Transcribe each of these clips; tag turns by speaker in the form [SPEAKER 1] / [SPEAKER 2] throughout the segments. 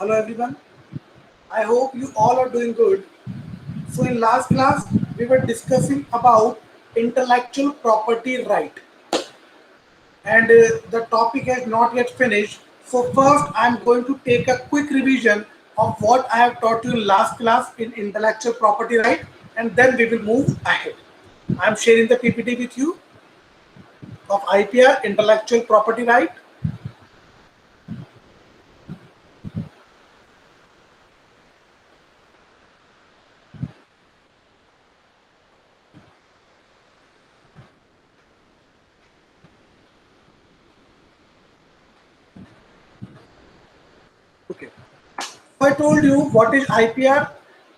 [SPEAKER 1] Hello everyone. I hope you all are doing good. So in last class we were discussing about intellectual property right and the topic has not yet finished. So first I am going to take a quick revision of what I have taught you in last class in intellectual property right and then we will move ahead. I am sharing the PPT with you of IPR intellectual property right. Okay. I told you what is IPR.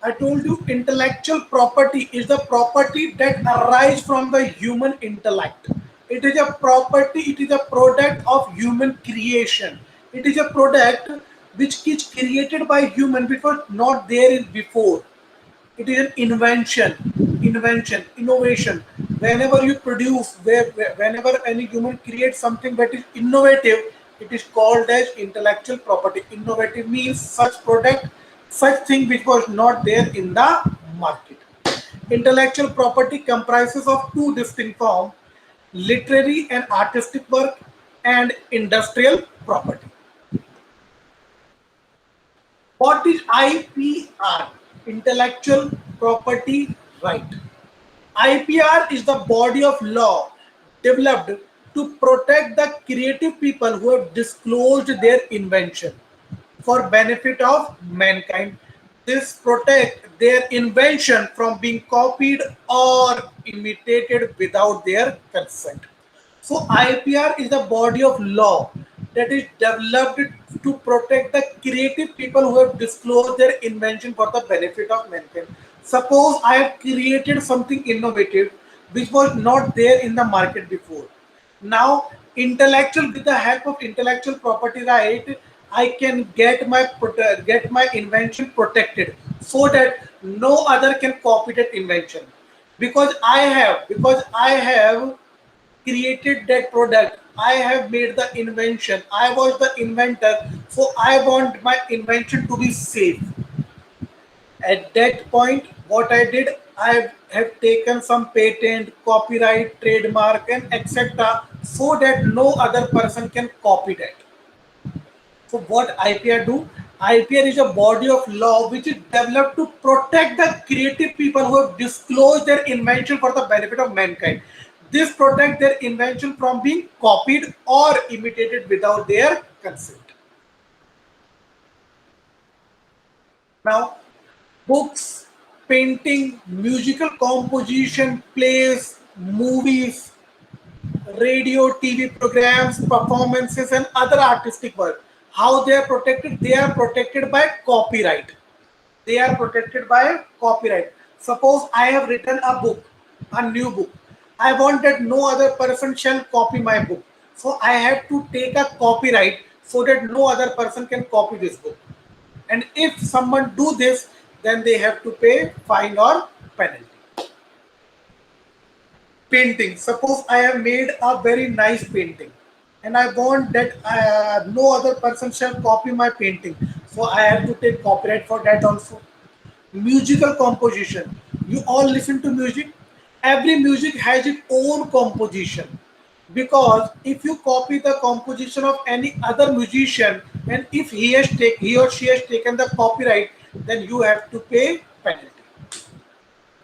[SPEAKER 1] I told you intellectual property is the property that arises from the human intellect. It is a property, it is a product of human creation. It is a product which is created by human which was not there in before. It is an innovation. Whenever you produce, whenever any human creates something that is innovative, it is called as intellectual property. Innovative means such product, such thing which was not there in the market. Intellectual property comprises of two distinct forms: literary and artistic work and industrial property. What is IPR? Intellectual property right. IPR is the body of law developed to protect the creative people who have disclosed their invention for benefit of mankind. This protect their invention from being copied or imitated without their consent. So IPR is the body of law that is developed to protect the creative people who have disclosed their invention for the benefit of mankind. Suppose I have created something innovative which was not there in the market before. Now, with the help of intellectual property right, I can get my invention protected so that no other can copy that invention because I have created that product. I have made the invention. I was the inventor, so I want my invention to be safe. At that point, what I did, I have taken some patent, copyright, trademark, and etc. so that no other person can copy that. So what IPR do? IPR is a body of law which is developed to protect the creative people who have disclosed their invention for the benefit of mankind. This protects their invention from being copied or imitated without their consent. Now, books, painting, musical composition, plays, movies, radio, TV programs, performances, and other artistic work. How they are protected? They are protected by copyright. They are protected by copyright. Suppose I have written a book, a new book. I want that no other person shall copy my book. So I have to take a copyright so that no other person can copy this book. And if someone do this, then they have to pay fine or penalty. Painting. Suppose I have made a very nice painting and I want that no other person shall copy my painting. So I have to take copyright for that also. Musical composition. You all listen to music. Every music has its own composition. Because if you copy the composition of any other musician and if he or she has taken the copyright, then you have to pay penalty.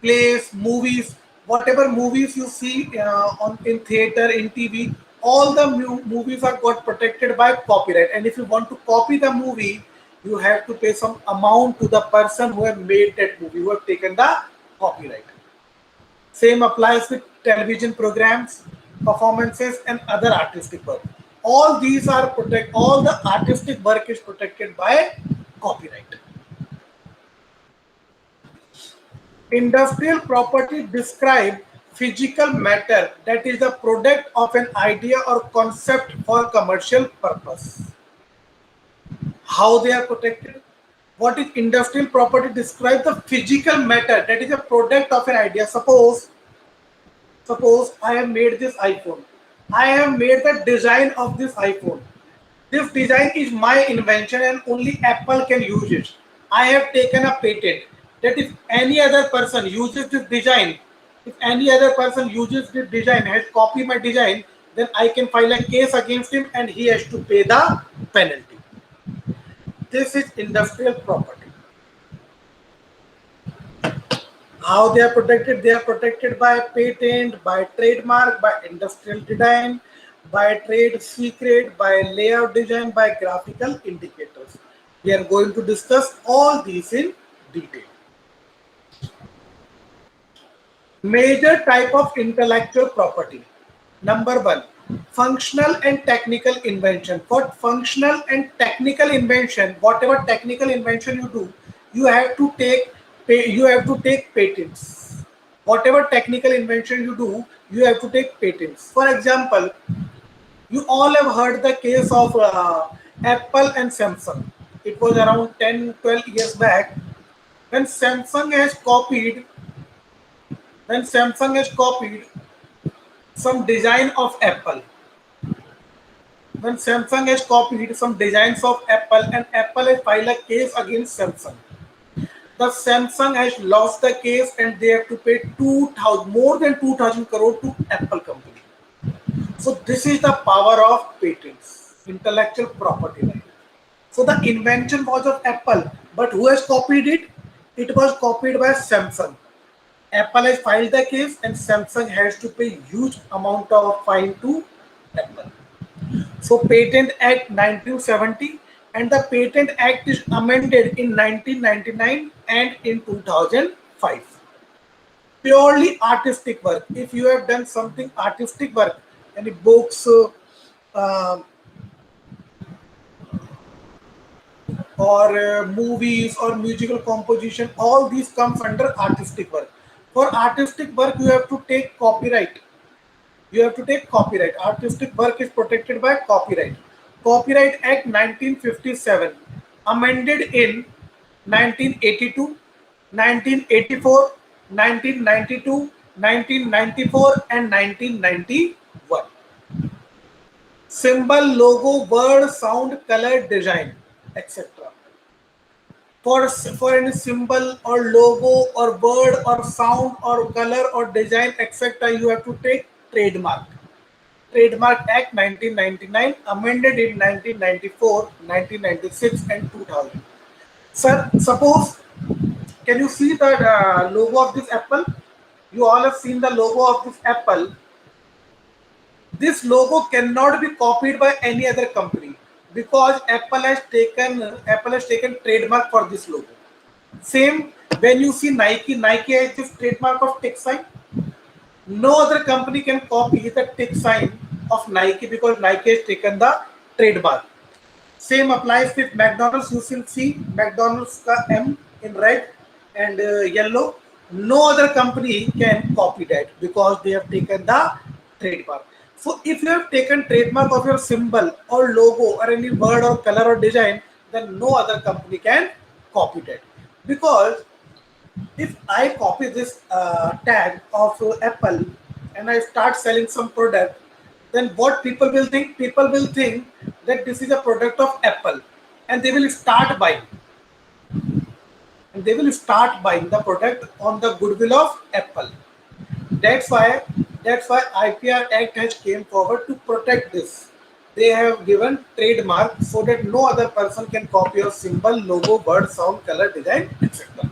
[SPEAKER 1] Plays, movies, whatever movies you see on in theater, in TV, all the movies are got protected by copyright. And if you want to copy the movie, you have to pay some amount to the person who have made that movie, who have taken the copyright. Same applies with television programs, performances, and other artistic work. All these are protect. All the artistic work is protected by copyright. Industrial property describe physical matter that is the product of an idea or concept for commercial purpose. How they are protected? What is industrial property? Describe the physical matter that is a product of an idea. Suppose I have made this iPhone. I have made the design of this iPhone. This design is my invention and only Apple can use it. I have taken a patent that if any other person uses this design, if any other person uses this design, has copied my design, then I can file a case against him and he has to pay the penalty. This is industrial property. How they are protected? They are protected by patent, by trademark, by industrial design, by trade secret, by layout design, by graphical indicators. We are going to discuss all these in detail. Major type of intellectual property. Number one, functional and technical invention. For functional and technical invention, whatever technical invention you do, you have to take patents. Whatever technical invention you do, you have to take patents. For example, you all have heard the case of Apple and Samsung. It was around 10-12 years back when Samsung has copied when Samsung has copied some design of Apple. When Samsung has copied some designs of Apple and Apple has filed a case against Samsung. The Samsung has lost the case and they have to pay 2,000 more than 2,000 crore to Apple company. So this is the power of patents, intellectual property right. So the invention was of Apple, but who has copied it? It was copied by Samsung. Apple has filed the case and Samsung has to pay huge amount of fine to Apple. So Patent Act 1970 and the Patent Act is amended in 1999 and in 2005. Purely artistic work. If you have done something artistic work, any books, uh, or movies or musical composition, all these comes under artistic work. For artistic work, you have to take copyright. You have to take copyright. Artistic work is protected by copyright. Copyright Act 1957, amended in 1982, 1984, 1992, 1994, and 1991. Symbol, logo, word, sound, color, design, etc. For any symbol or logo or word or sound or color or design, etc., you have to take trademark. Trademark Act 1999, amended in 1994, 1996, and 2000. Sir, suppose, can you see the logo of this Apple? You all have seen the logo of this Apple. This logo cannot be copied by any other company because Apple has taken trademark for this logo. Same when you see Nike, Nike has this trademark of tick sign. No other company can copy the tick sign of Nike because Nike has taken the trademark. Same applies with McDonald's. You will see McDonald's ka M in red and yellow. No other company can copy that because they have taken the trademark. So if you have taken trademark of your symbol or logo or any word or color or design, then no other company can copy that. Because if I copy this tag of Apple and I start selling some product, then what people will think? People will think that this is a product of Apple and they will start buying. And they will start buying the product on the goodwill of Apple. That's why IPR Act has came forward to protect this. They have given trademark so that no other person can copy your symbol, logo, word, sound, color, design, etc.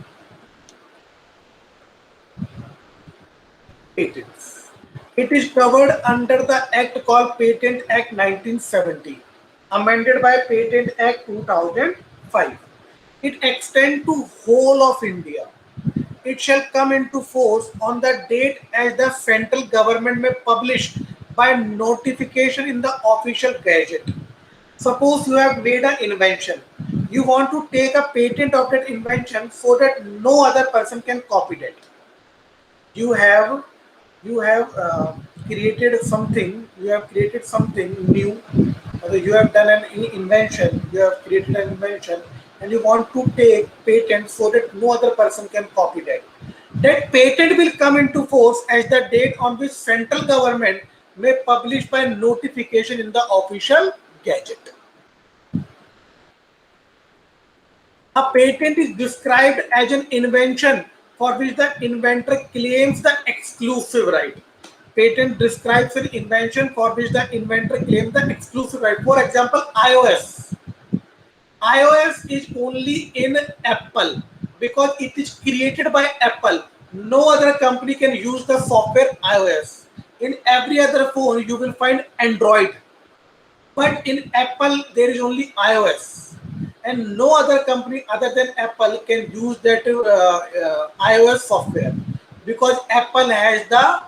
[SPEAKER 1] Patents. It is covered under the act called Patent Act 1970, amended by Patent Act 2005. It extends to whole of India. It shall come into force on the date as the central government may publish by notification in the official gazette. Suppose you have made an invention. You want to take a patent of that invention so that no other person can copy that. You have created something. You have created something new. You have done an invention. You have created an invention, and you want to take patent so that no other person can copy that. That patent will come into force as the date on which central government may publish by notification in the official gazette. A patent is described as an invention for which the inventor claims the exclusive right. Patent describes an invention for which the inventor claims the exclusive right. For example, iOS. iOS is only in Apple because it is created by Apple. No other company can use the software iOS. In every other phone, you will find Android. But in Apple, there is only iOS, and no other company other than Apple can use that iOS software because Apple has the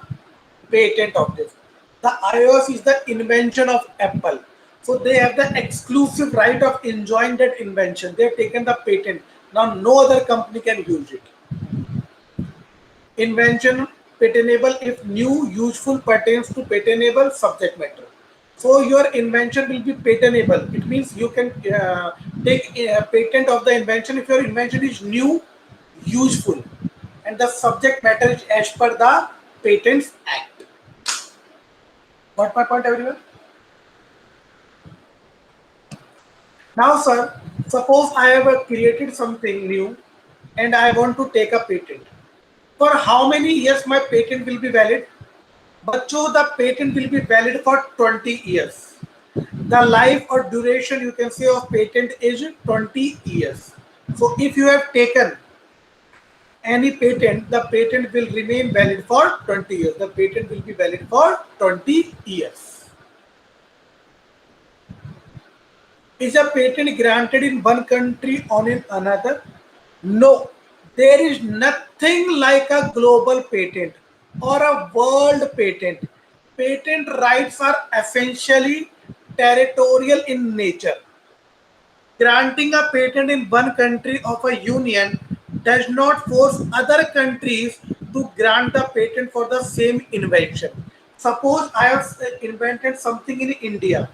[SPEAKER 1] patent of this. The iOS is the invention of Apple, so they have the exclusive right of enjoying that invention. They have taken the patent. Now, no other company can use it. Invention patentable if new useful pertains to patentable subject matter. So your invention will be patentable. It means you can take a patent of the invention if your invention is new, useful, and the subject matter is as per the Patents Act. Got my point, everyone? Now, sir, suppose I have created something new and I want to take a patent. For how many years my patent will be valid? Bachcho, the patent will be valid for 20 years. The life or duration you can say of patent is 20 years. So if you have taken any patent, the patent will remain valid for 20 years. The patent will be valid for 20 years. Is a patent granted in one country on in another? No. There is nothing like a global patent or a world patent. Patent rights are essentially territorial in nature. Granting a patent in one country of a union does not force other countries to grant the patent for the same invention. Suppose I have invented something in India,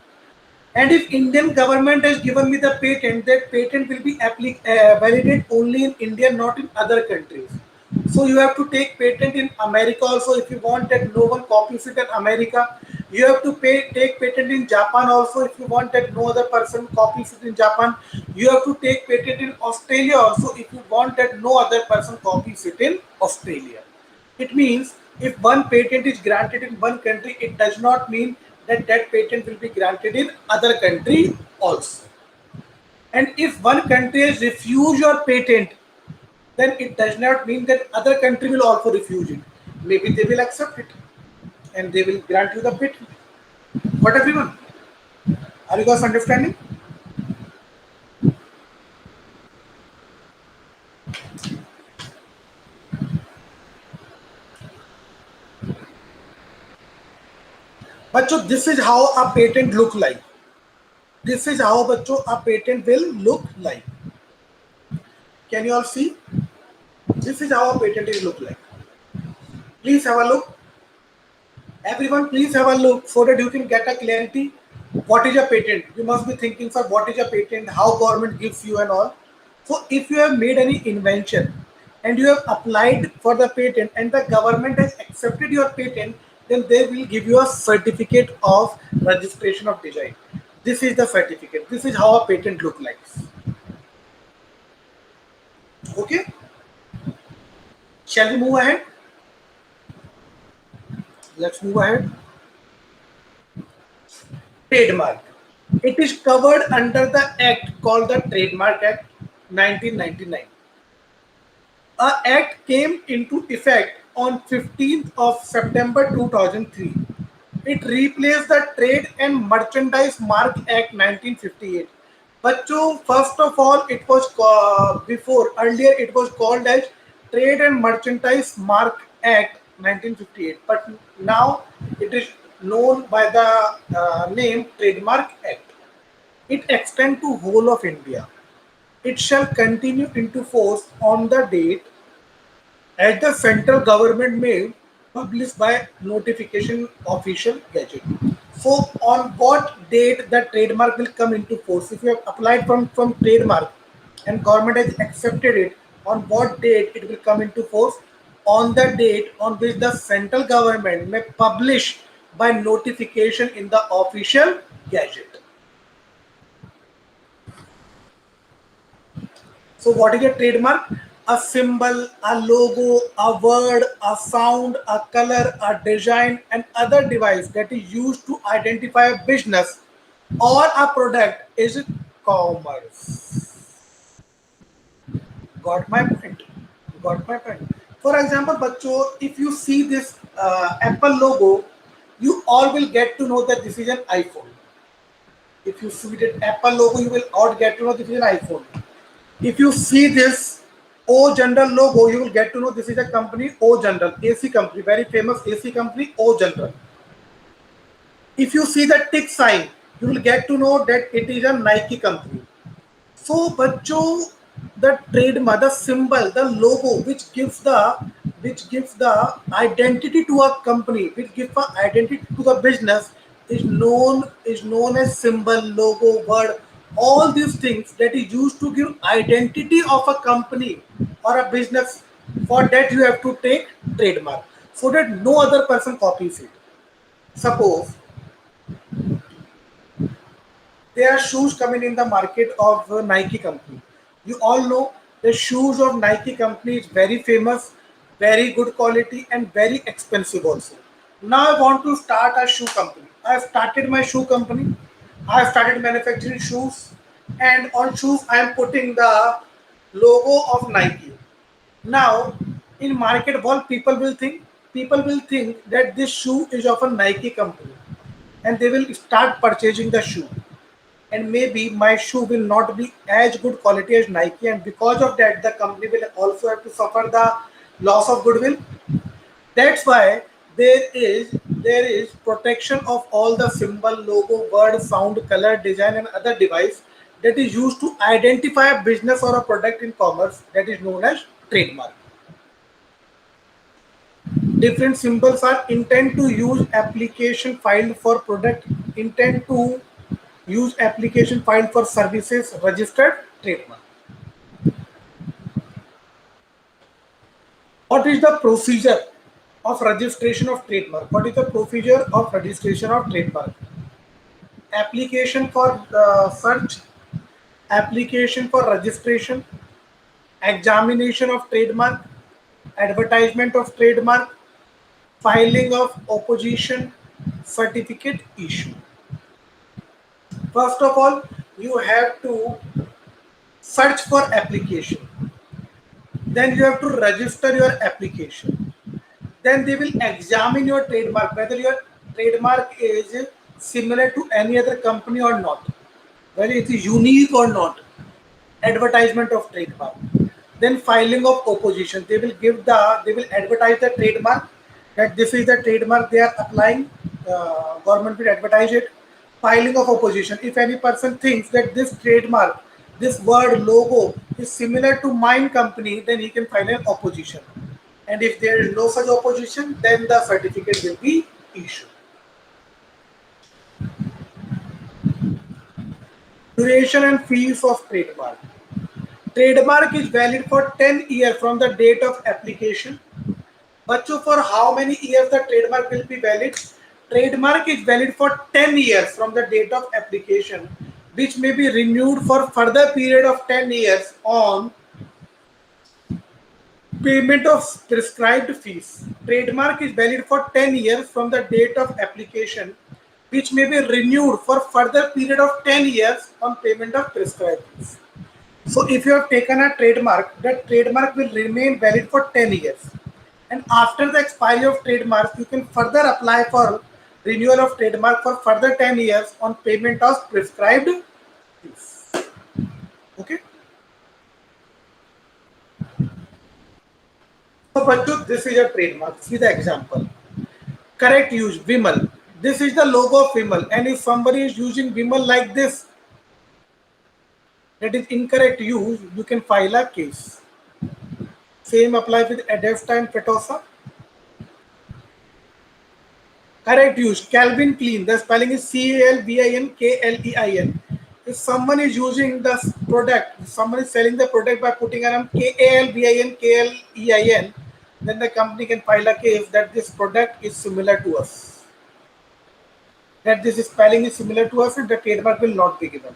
[SPEAKER 1] and if Indian government has given me the patent, that patent will be valid only in India, not in other countries. So you have to take patent in America also if you want that no one copies it in America. You have to take patent in Japan also if you want that no other person copies it in Japan. You have to take patent in Australia also if you want that no other person copies it in Australia. It means if one patent is granted in one country, it does not mean that that patent will be granted in other country also. And if one country has refused your patent, then it does not mean that other country will also refuse it. Maybe they will accept it and they will grant you the patent. What, everyone? Are you guys understanding? But so this is how a patent look like. This is how a patent will look like. Can you all see? This is how a patent will look like. Please have a look. Everyone, please have a look so that you can get a clarity. What is a patent? You must be thinking, sir, what is a patent? How government gives you and all. So if you have made any invention and you have applied for the patent and the government has accepted your patent, then they will give you a certificate of registration of design. This is the certificate. This is how a patent look like. Okay. Shall we move ahead? Let's move ahead. Trademark. It is covered under the act called the Trademark Act 1999. A act came into effect on 15th of September 2003. It replaced the Trade and Merchandise Mark Act 1958. But so first of all, it was before earlier it was called as Trade and Merchandise Mark Act 1958. But now it is known by the name Trademark Act. It extends to whole of India. It shall continue into force on the date as the central government may publish by notification official gazette. So on what date the trademark will come into force? If you have applied from trademark and government has accepted it, on what date it will come into force? On the date on which the central government may publish by notification in the official gazette. So what is a trademark? A symbol, a logo, a word, a sound, a color, a design, and other device that is used to identify a business or a product is commerce. Got my point? Got my point. For example, बच्चों, if you see this Apple logo, you all will get to know that this is an iPhone. If you see the Apple logo, you will all get to know this is an iPhone. If you see this O General logo, you will get to know this is a company O General, AC company, very famous AC company O General. If you see the tick sign, you will get to know that it is a Nike company. So, बच्चों, the trademark, the symbol, the logo, which gives the identity to a company, which gives the identity to the business, is known as symbol, logo, word. All these things that is used to give identity of a company or a business. For that, you have to take trademark so that no other person copies it. Suppose there are shoes coming in the market of Nike company. You all know the shoes of Nike company is very famous, very good quality, and very expensive also. Now I want to start a shoe company. I have started my shoe company. I have started manufacturing shoes, and on shoes I am putting the logo of Nike. Now, in market, what people will think that this shoe is of a Nike company, and they will start purchasing the shoe, and maybe my shoe will not be as good quality as Nike, and because of that, the company will also have to suffer the loss of goodwill. That's why there is protection of all the symbol, logo, word, sound, color, design, and other device that is used to identify a business or a product in commerce, that is known as trademark. Different symbols are intent to use application filed for product, intent to use application filed for services, registered trademark. What is the procedure of registration of trademark? What is the procedure of registration of trademark? Application for search, application for registration, examination of trademark, advertisement of trademark, filing of opposition, certificate issue. First of all, you have to search for application. Then you have to register your application. Then they will examine your trademark, whether your trademark is similar to any other company or not, whether it is unique or not. Advertisement of trademark. Then filing of opposition. They will advertise the trademark, that this is the trademark they are applying. Government will advertise it. Filing of opposition. If any person thinks that this trademark, this word, logo is similar to mine company, then he can file an opposition. And if there is no such opposition, then the certificate will be issued. Duration and fees of trademark. Trademark is valid for 10 years from the date of application. But for how many years the trademark will be valid? Trademark is valid for 10 years from the date of application, which may be renewed for further period of 10 years on payment of prescribed fees. Trademark is valid for 10 years from the date of application, which may be renewed for further period of 10 years on payment of prescribed fees. So if you have taken a trademark, that trademark will remain valid for 10 years. And after the expiry of trademark, you can further apply for renewal of trademark for further 10 years on payment of prescribed fees. Okay. So, Bachchu, this is a trademark. See the example. Correct use, Vimal. This is the logo of Vimal. And if somebody is using Vimal like this, that is incorrect use, you can file a case. Same applies with Adesta and Petosa. Correct use, Calvin Klein. The spelling is CALVINKLEIN. If someone is using the product, someone is selling the product by putting around KALVINKLEIN, then the company can file a case that this product is similar to us. That this spelling is similar to us, and the trademark will not be given.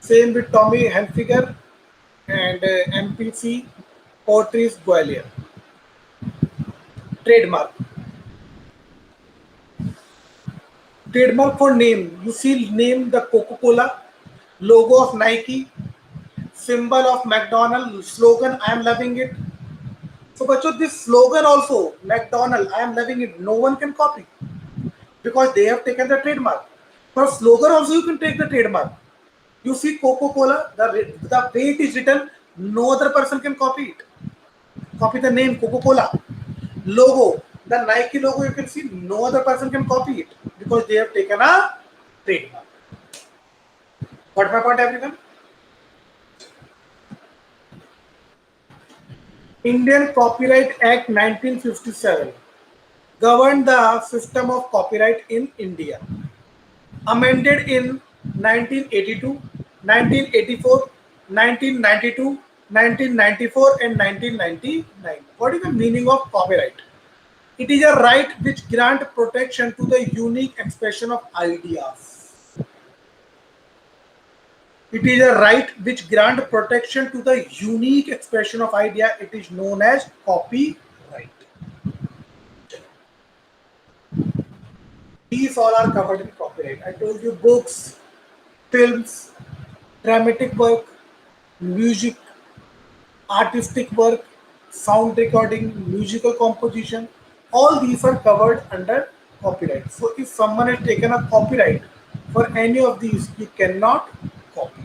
[SPEAKER 1] Same with Tommy Hilfiger. and MPC Poetry's Gwalior. Trademark. Trademark for name. You see name the Coca-Cola, logo of Nike, symbol of McDonald's, slogan I am loving it. So bachcho, this slogan also, McDonald, I am loving it, no one can copy because they have taken the trademark. For slogan also you can take the trademark. You see Coca-Cola, the way it is written, no other person can copy it. Copy the name Coca-Cola. Logo, the Nike logo you can see, no other person can copy it because they have taken a trademark. Got my point, everyone? Indian Copyright Act 1957 governed the system of copyright in India. Amended in 1982, 1984, 1992, 1994 and 1999. What is the meaning of copyright? It is a right which grants protection to the unique expression of ideas. It is a right which grants protection to the unique expression of idea. It is known as copyright. These all are covered in copyright. I told you books, films, dramatic work, music, artistic work, sound recording, musical composition, all these are covered under copyright. So if someone has taken a copyright for any of these, you cannot copy.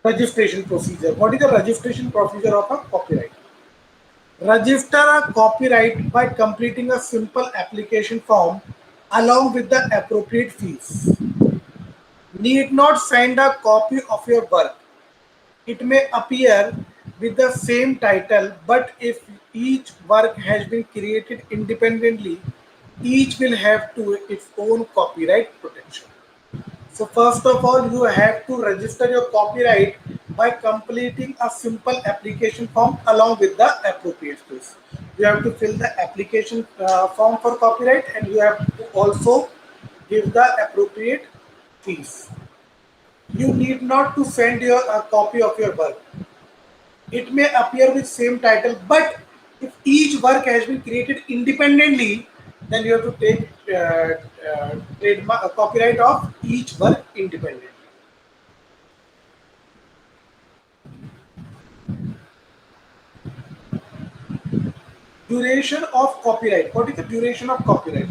[SPEAKER 1] Registration procedure. What is the registration procedure of a copyright? Register a copyright by completing a simple application form along with the appropriate fees. Need not send a copy of your work. It may appear with the same title, but if each work has been created independently, each will have to its own copyright protection. So first of all, you have to register your copyright by completing a simple application form along with the appropriate fees. You have to fill the application form for copyright and you have to also give the appropriate fees. You need not to send your a copy of your work. It may appear with same title, but if each work has been created independently, then you have to take trademark copyright of each work independently. Duration of copyright. What is the duration of copyright?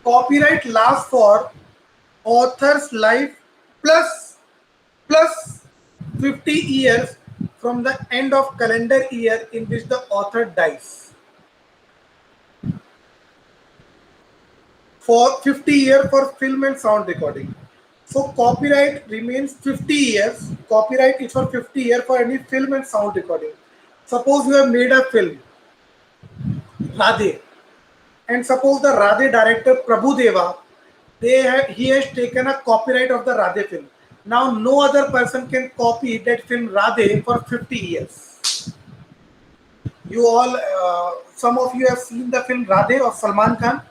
[SPEAKER 1] Copyright lasts for author's life plus 50 years from the end of calendar year in which the author dies. For 50 years for film and sound recording. So copyright remains 50 years. Copyright is for 50 years for any film and sound recording. Suppose you have made a film, Radhe, and suppose the Radhe director Prabhu Deva, he has taken a copyright of the Radhe film. Now no other person can copy that film Radhe for 50 years. You all, some of you have seen the film Radhe of Salman Khan,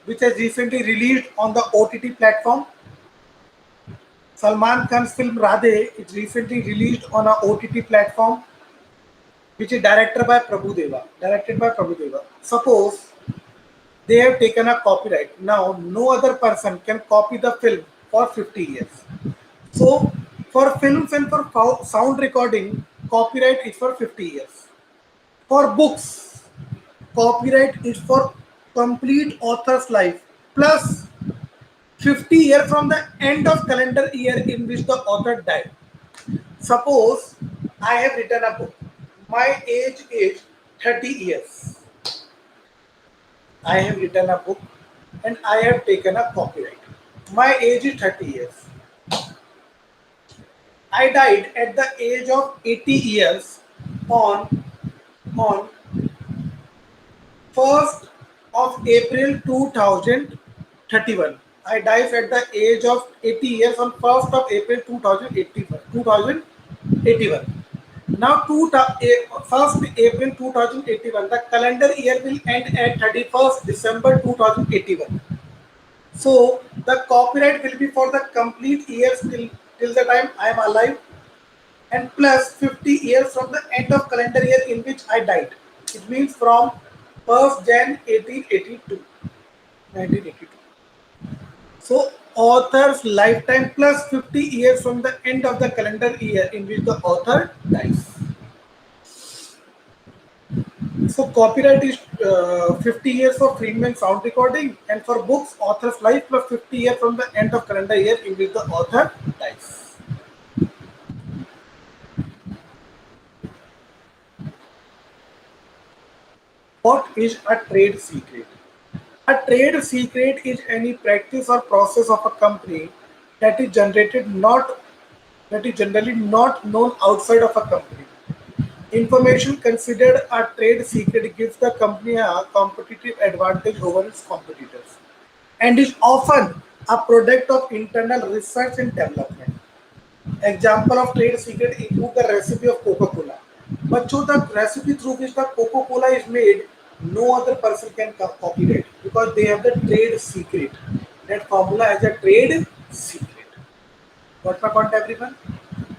[SPEAKER 1] which has recently released on the OTT platform. Salman Khan's film Radhe is recently released on a OTT platform, which is directed by Prabhu Deva. Suppose they have taken a copyright. Now, no other person can copy the film for 50 years. So, for films and for sound recording, copyright is for 50 years. For books, copyright is for complete author's life plus 50 years from the end of calendar year in which the author died. Suppose I have written a book. My age is 30 years. I have written a book and I have taken a copyright. My age is 30 years. I died at the age of 80 years on 1st of April 2031. I died at the age of 80 years on 1st of April 2081. Now, 1st April 2081, the calendar year will end at 31st December 2081. So the copyright will be for the complete years till the time I am alive, and plus 50 years from the end of calendar year in which I died. It means from 1st Jan 1882. 1982. So author's lifetime plus 50 years from the end of the calendar year in which the author dies. So copyright is 50 years for Friedman sound recording, and for books, author's life plus 50 years from the end of calendar year in which the author dies. What is a trade secret? A trade secret is any practice or process of a company that is generated not that is generally not known outside of a company. Information considered a trade secret gives the company a competitive advantage over its competitors and is often a product of internal research and development. Example of trade secret include the recipe of Coca-Cola. But so the recipe through which the Coca-Cola is made, no other person can copy it because they have the trade secret. That formula has a trade secret. Got my point, everyone?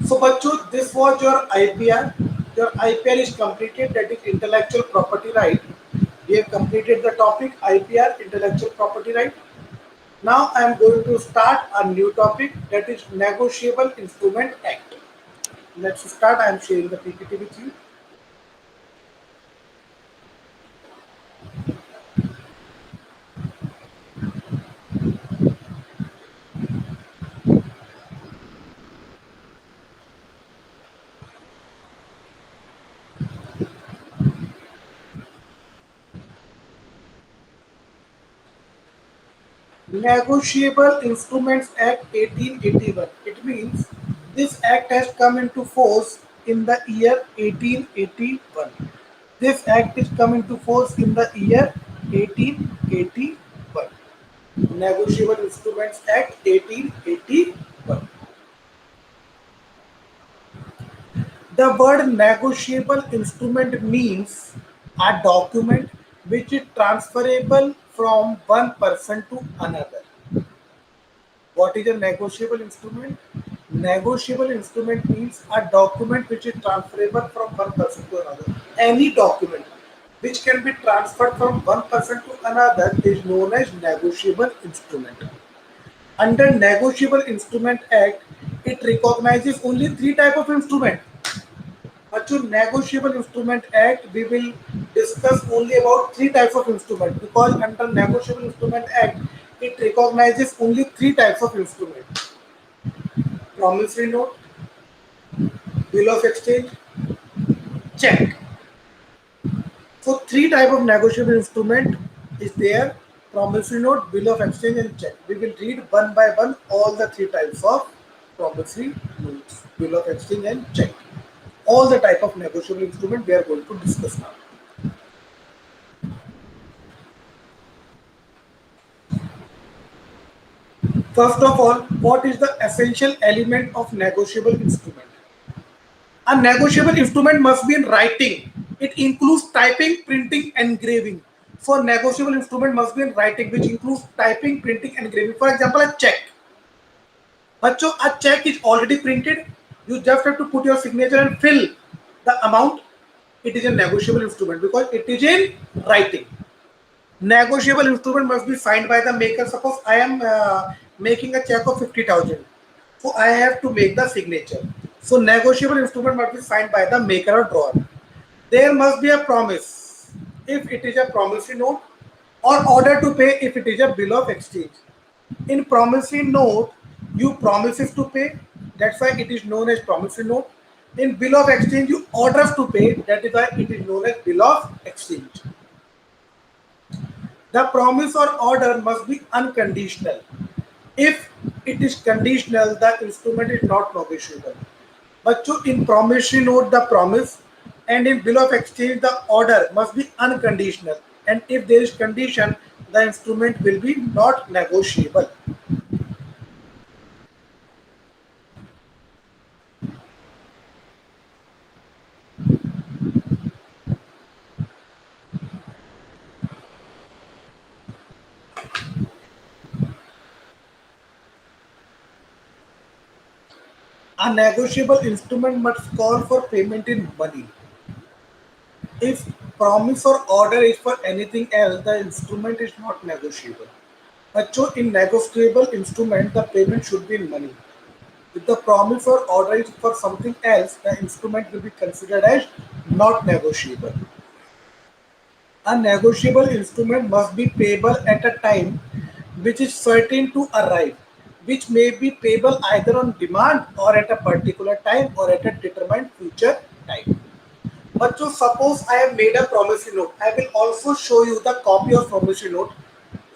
[SPEAKER 1] So, Bachu, this was your IPR. Your IPR is completed. That is intellectual property right. We have completed the topic IPR, intellectual property right. Now I am going to start a new topic, that is Negotiable Instrument Act. Let's start. I am sharing the PPT with you. Negotiable Instruments Act 1881. It means this act has come into force in the year 1881. This act is come into force in the year 1881. Negotiable Instruments Act 1881. The word negotiable instrument means a document which is transferable from one person to another. What is a negotiable instrument? Negotiable instrument means a document which is transferable from one person to another. Any document which can be transferred from one person to another is known as negotiable instrument. Under Negotiable Instrument Act, it recognizes only three type of instrument. But to Negotiable Instrument Act, we will discuss only about three types of instrument because under Negotiable Instrument Act, it recognizes only three types of instrument: promissory note, bill of exchange, check. So three type of negotiable instrument is there: promissory note, bill of exchange, and check. We will read one by one all the three types of promissory notes, bill of exchange, and check. All the type of negotiable instrument we are going to discuss now. First of all, what is the essential element of negotiable instrument? A negotiable instrument must be in writing. It includes typing, printing, engraving. So, negotiable instrument must be in writing, which includes typing, printing, engraving. For example, a check. Bacho, a check is already printed. You just have to put your signature and fill the amount. It is a negotiable instrument because it is in writing. Negotiable instrument must be signed by the maker. Suppose I am making a check of 50,000. So I have to make the signature. So negotiable instrument must be signed by the maker or drawer. There must be a promise if it is a promissory note, or order to pay if it is a bill of exchange. In promissory note, you promises to pay. That's why it is known as promissory note. In bill of exchange, you orders to pay. That is why it is known as bill of exchange. The promise or order must be unconditional. If it is conditional, the instrument is not negotiable. But in promissory note, the promise, and in bill of exchange, the order must be unconditional. And if there is condition, the instrument will be not negotiable. A negotiable instrument must call for payment in money. If promise or order is for anything else, the instrument is not negotiable. But so in negotiable instrument, the payment should be in money. If the promise or order is for something else, the instrument will be considered as not negotiable. A negotiable instrument must be payable at a time which is certain to arrive, which may be payable either on demand or at a particular time or at a determined future time. But so suppose I have made a promissory note. I will also show you the copy of promissory note.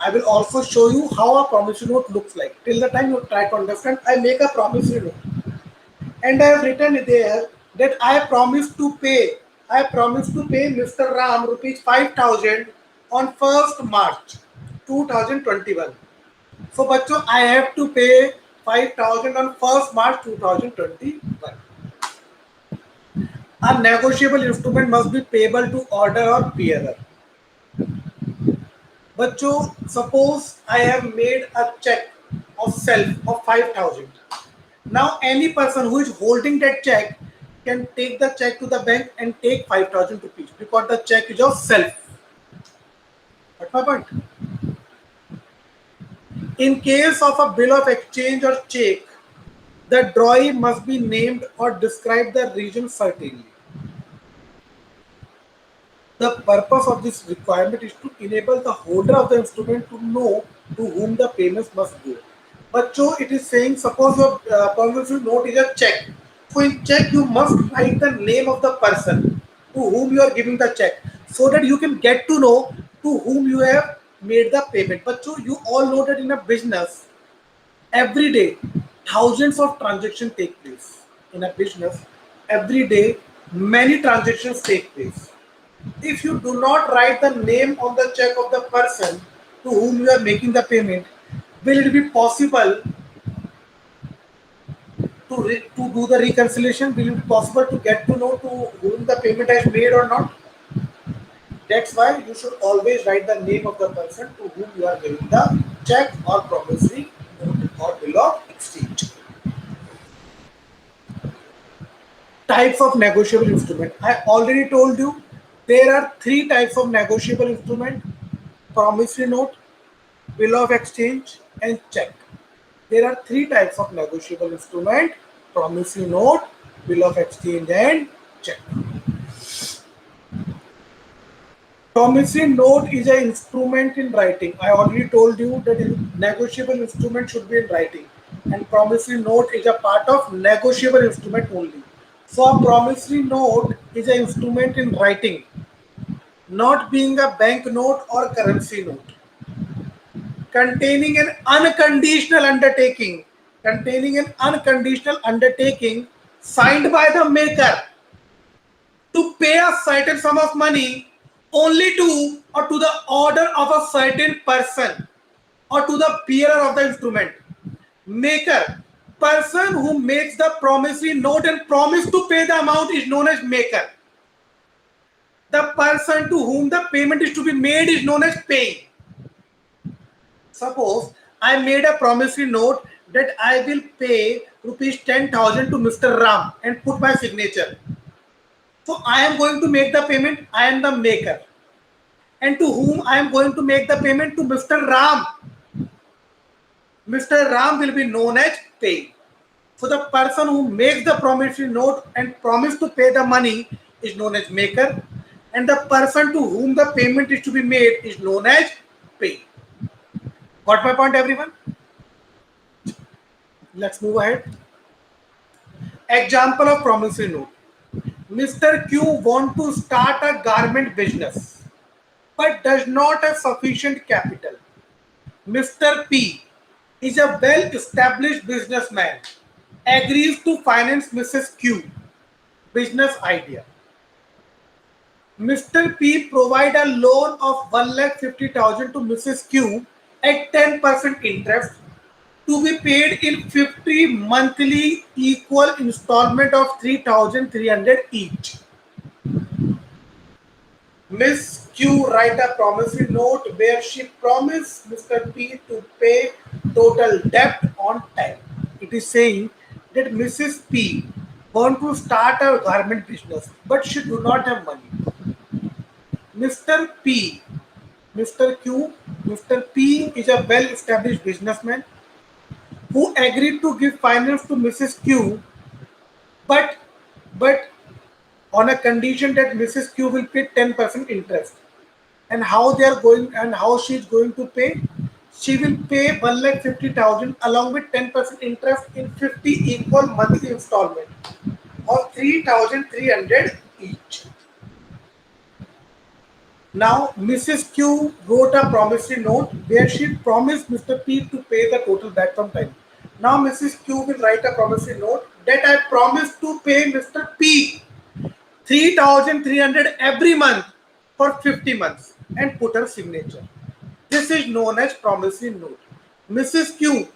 [SPEAKER 1] I will also show you how a promissory note looks like. Till the time you try to understand, I make a promissory note and I have written there that I promise to pay Mr. Ram rupees 5,000 on 1st March 2021. So, bachcho, I have to pay 5,000 on 1st March 2021. A negotiable instrument must be payable to order or bearer. Bachcho, suppose I have made a check of self of 5,000. Now, any person who is holding that check can take the check to the bank and take 5,000 rupees because the check is of self. What's my point? In case of a bill of exchange or check, the drawee must be named or describe the region certainly. The purpose of this requirement is to enable the holder of the instrument to know to whom the payments must go. But so it is saying, suppose your promissory note is a check. So in check, you must write the name of the person to whom you are giving the check, so that you can get to know to whom you have made the payment. But so you all know that in a business, every day thousands of transactions take place. In a business, every day many transactions take place. If you do not write the name on the check of the person to whom you are making the payment, will it be possible to do the reconciliation? Will it be possible to get to know to whom the payment has made or not? That's why you should always write the name of the person to whom you are giving the check or promissory note or bill of exchange. Types of negotiable instrument. I already told you there are three types of negotiable instrument: promissory note, bill of exchange, and check. There are three types of negotiable instrument: promissory note, bill of exchange, and check. Promissory note is an instrument in writing. I already told you that negotiable instrument should be in writing, and promissory note is a part of negotiable instrument only. So a promissory note is an instrument in writing, not being a bank note or currency note, containing an unconditional undertaking, signed by the maker to pay a certain sum of money only to or to the order of a certain person or to the bearer of the instrument. Maker, person who makes the promissory note and promise to pay the amount is known as maker. The person to whom the payment is to be made is known as paying. Suppose I made a promissory note that I will pay rupees 10,000 to Mr. Ram and put my signature. So I am going to make the payment. I am the maker. And to whom I am going to make the payment? To Mr. Ram. Mr. Ram will be known as paying. So the person who makes the promissory note and promise to pay the money is known as maker. And the person to whom the payment is to be made is known as paying. Got my point, everyone? Let's move ahead. Example of promissory note. Mr. Q want to start a garment business but does not have sufficient capital. Mr. P is a well-established businessman, agrees to finance Mrs. Q business idea. Mr. P provide a loan of 1,50,000 to Mrs. Q at 10% interest to be paid in 50 monthly equal installment of 3,300 each. Miss Q write a promissory note where she promised Mr. P to pay total debt on time. It is saying that Mrs. P want to start a garment business, but she do not have money. Mr. P, Mr. Q, Mr. P is a well-established businessman who agreed to give finance to Mrs. Q, but but on a condition that Mrs. Q will pay 10% interest. And how they are going and how she is going to pay? She will pay 1,50,000 along with 10% interest in 50 equal monthly installment of 3,300 each. Now, Mrs. Q wrote a promissory note where she promised Mr. P to pay the total back from time. Now, Mrs. Q will write a promissory note that I promise to pay Mr. P 3,300 every month for 50 months and put her signature. This is known as promissory note. Mrs. Q,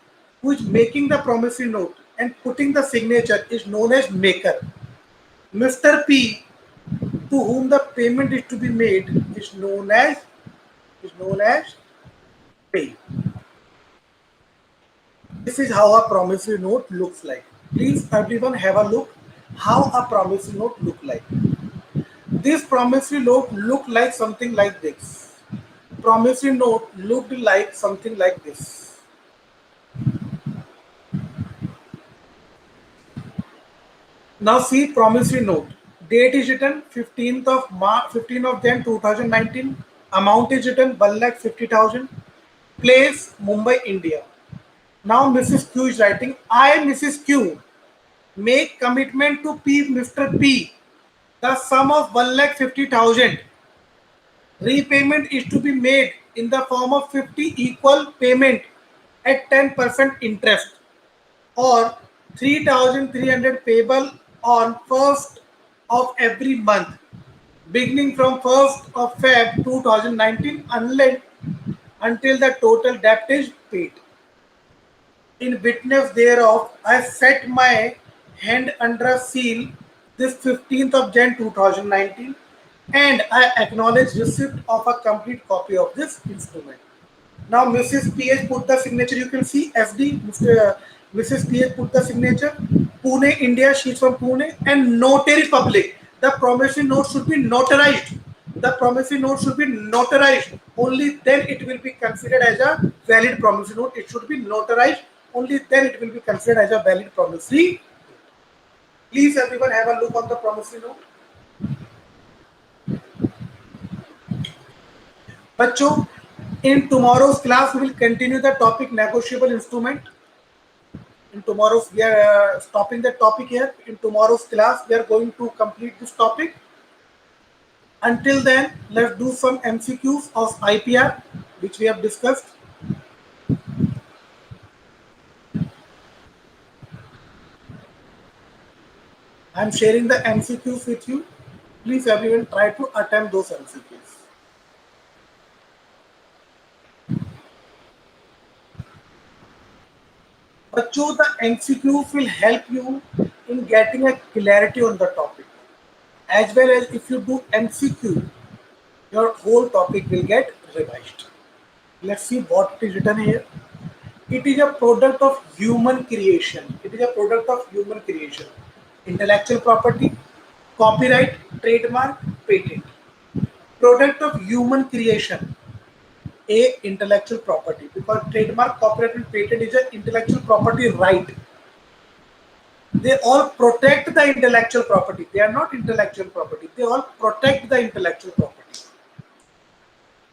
[SPEAKER 1] who is making the promissory note and putting the signature, is known as maker. Mr. P, to whom the payment is to be made, is known as pay. This is how a promissory note looks like. Please everyone have a look how a promissory note look like. This promissory note looked like something like this. Promissory note looked like something like this. Now see promissory note. Date is written 15th of March, 15th of Jan 2019. Amount is written 1,50,000. Place Mumbai, India. Now Mrs. Q is writing, I, Mrs. Q, make commitment to Mr. P. The sum of 1,50,000. Repayment is to be made in the form of 50 equal payment at 10% interest or 3,300 payable on 1st of every month beginning from 1st of Feb 2019 until the total debt is paid. In witness thereof, I set my hand under a seal this 15th of Jan 2019 and I acknowledge receipt of a complete copy of this instrument. Now Mrs. PH put the signature, you can see FD, Mrs. PH put the signature, Pune, India, she's from Pune, and notary public. The promissory note should be notarized. The promissory note should be notarized. Only then it will be considered as a valid promissory note. It should be notarized. Only then it will be considered as a valid promissory. Please everyone have a look on the promissory note. बच्चों, in tomorrow's class we will continue the topic negotiable instrument. In tomorrow's we are stopping the topic here. In tomorrow's class we are going to complete this topic. Until then, let's do some MCQs of IPR which we have discussed. I am sharing the MCQs with you. Please everyone try to attempt those MCQs. बच्चों, the MCQs will help you in getting a clarity on the topic. As well as if you do MCQ, your whole topic will get revised. Let's see what is written here. It is a product of human creation. It is a product of human creation. Intellectual property, copyright, trademark, patent. Product of human creation. A, intellectual property, because trademark, copyright and patent is an intellectual property right. They all protect the intellectual property. They are not intellectual property. They all protect the intellectual property.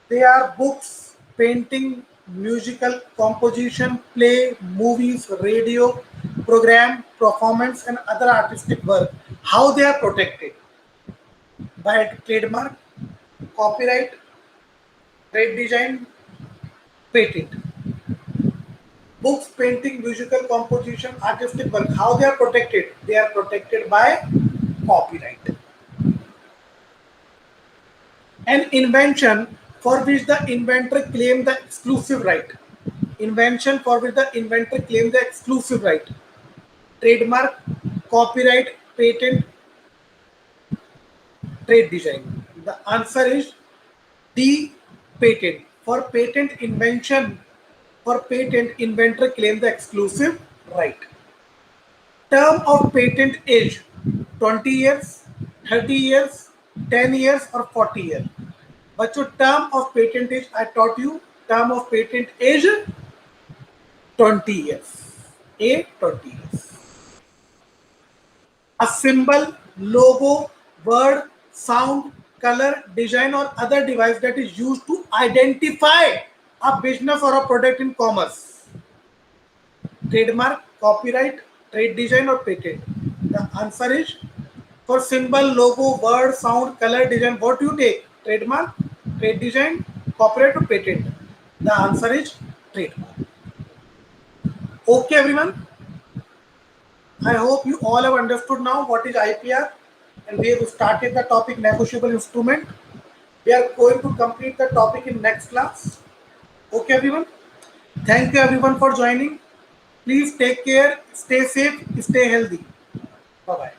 [SPEAKER 1] They are books, painting, musical composition, play, movies, radio, program, performance, and other artistic work. How they are protected? By trademark, copyright, trade design, patent. Books, painting, musical composition, artistic work. How they are protected? They are protected by copyright. An invention for which the inventor claimed the exclusive right. Invention for which the inventor claimed the exclusive right. Trademark, copyright, patent, trade design. The answer is D, patent. For patent inventor claimed the exclusive right. term of patent is 20 years, 30 years, 10 years or 40 years. But your term of patent is, I taught you, term of patent is 20 years. 20 years. A symbol, logo, word, sound, color, design or other device that is used to identify a business or a product in commerce. Trademark, copyright, trade design or patent. The answer is, for symbol, logo, word, sound, color, design, what you take? Trademark, trade design, copyright or patent? The answer is trademark. Okay everyone, I hope you all have understood now what is IPR, and we have started the topic negotiable instrument. We are going to complete the topic in next class. Okay everyone, thank you everyone for joining. Please take care, stay safe, stay healthy. Bye bye.